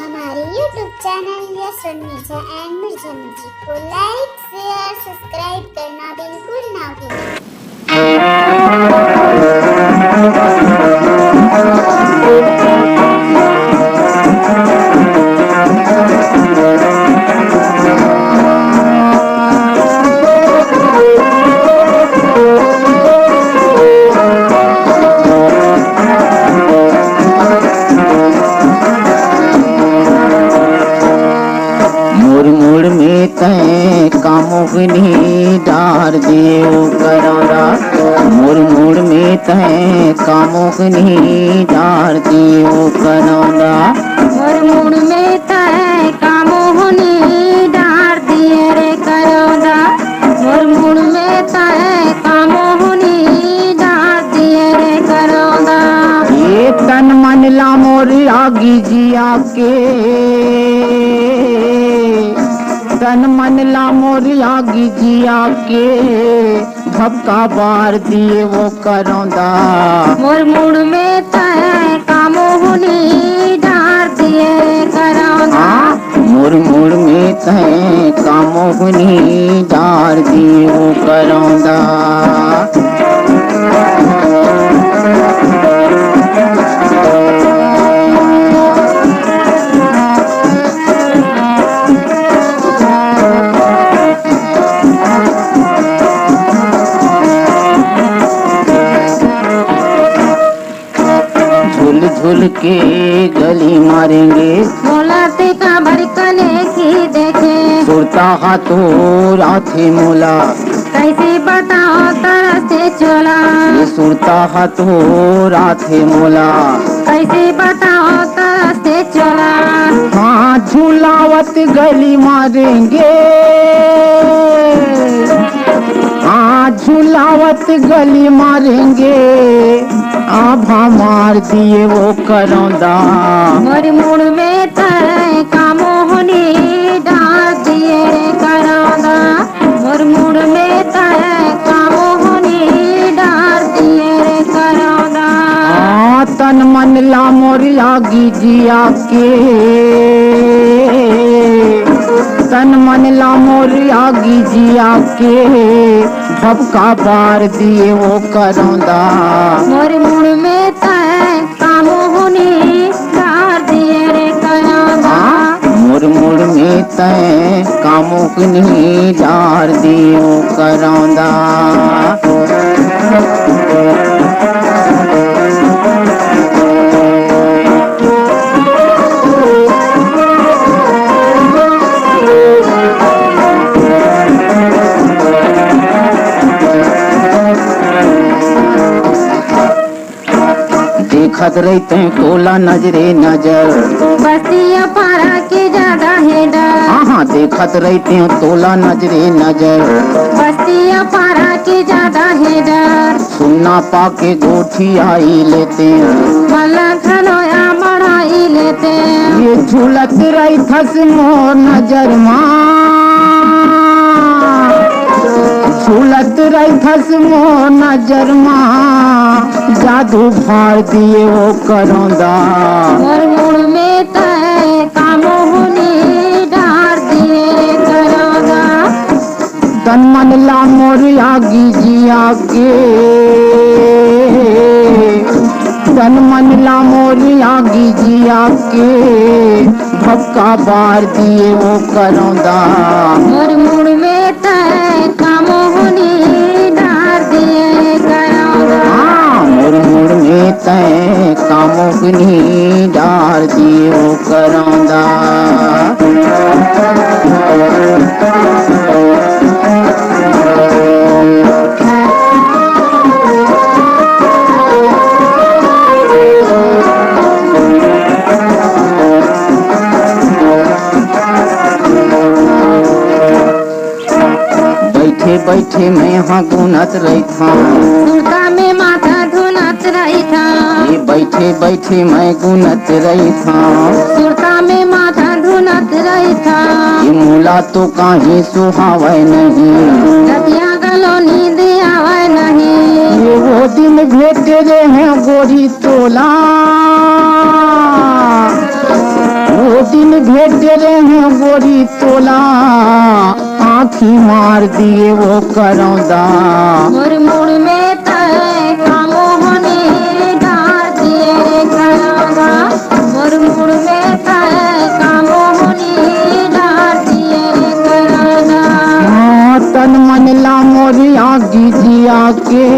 हमारे YouTube channel yes Mirza and Mirza music को like share subscribe करना बिल्कुल ना भूलें। मुड़ में तय कामुकनी डार दियो करारा मुड़ में तय कामुकनी डार दियो करारा मुड़ में तय कामोहनी डार दिए रे करोदा मुड़ में तय कामोहनी डार दिए रे करोदा ये तन मन ला मोर आगी जिया के तन मन ला मोर आगी जिया के धक्का बार दिए वो करोदा मुड़ में तय कामोहनी डार दिए रे करोदा मुड़ में तय कामोहनी डार दियो करोदा झुल झुल के गली मारेंगे मोलाते का बरकने की देखे सुरता हाथों राथे मोला कैसे बताओ तरह से चोला ये सुरता हाथों राथे मोला कैसे बताओ तरह से चोला हाँ झूलावत गली मारेंगे हाँ झूलावत गली मारेंगे आभा मार दिए वो करौंदा मुड़ में तय कामोहनी डाल दिए रे करौंदा मुड़ में तय कामोहनी डाल दिए रे करौंदा हाँ तन मन ला मोर आगी जिया के तन मन ला मोर आगी जिया के भबका बार दिए वो करौंदा मुड़ में तय कामोहनी डाल दिए रे करौंदा मुड़ में तय कामुकनी डार दियो करौंदा देखत रहते कोला नजरे नजर बस्तिया पारा के ज्यादा है डर हाँ देखत रहते हो तोला नजरे नजर बस्तिया पारा के ज्यादा है डर सुनना पाके गोठी आई लेते हैं भला खनोया मढ़ाई लेते ये झूलत रही थस मोर नजर माँ झूलत रही थस मोर नजर माँ जादू फाड़ दिए वो करौंदा मुड़ में तय कामोहनी डार दिए करोगा तन मन ला मोर आगी जिया के तन मन ला मोर आगी जिया के भक्का बार दिए वो करौंदा मुड़ में तय कामोहनी डार दिए करोगा मुड़ में तय कामुकनी डार दिए वो करौंदा बैठे बैठे मैं यहाँ गुनत रही था सुरता में माथा धुनत रही था ये बैठे बैठे मैं गुनत रही था सुरता में माथा धुनत रही था ये मूला तो काहे सुहावे नहीं रतिया गलो नींद आवे नहीं ये वो दिन भेटे रे हैं गोरी तोला दिन भेटे रहे गोरी तोला, आँखी मार दिए वो करौदा। मोर मुड़ में तय कामो होने डार दिए रे करौदा। मोर मुड़ में तय कामो होने डार दिए रे करौदा। हाँ, तन मन ला मोरी आगी जिया के,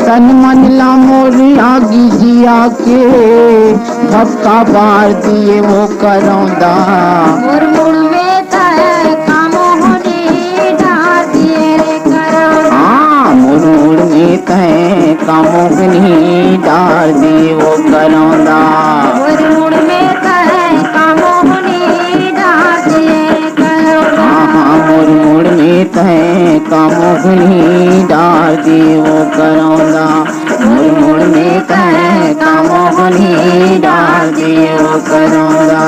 तन मन ला मोरी आगी जिया के, धक्का बार दिए वो करौदा। मोर मुड़ में तय कामो होने डार दिए रे करौदा। हाँ, मुरुड़ में तय कामोगनी डार दिए वो करौदा। मोर मुड़ में तय कामो होने डार दिए रे करौदा। हाँ, मुरुड़ में तय कामोगनी डार दिए वो करौदा। मुरुड़ में तय कामोगनी डार दिए वो करौदा।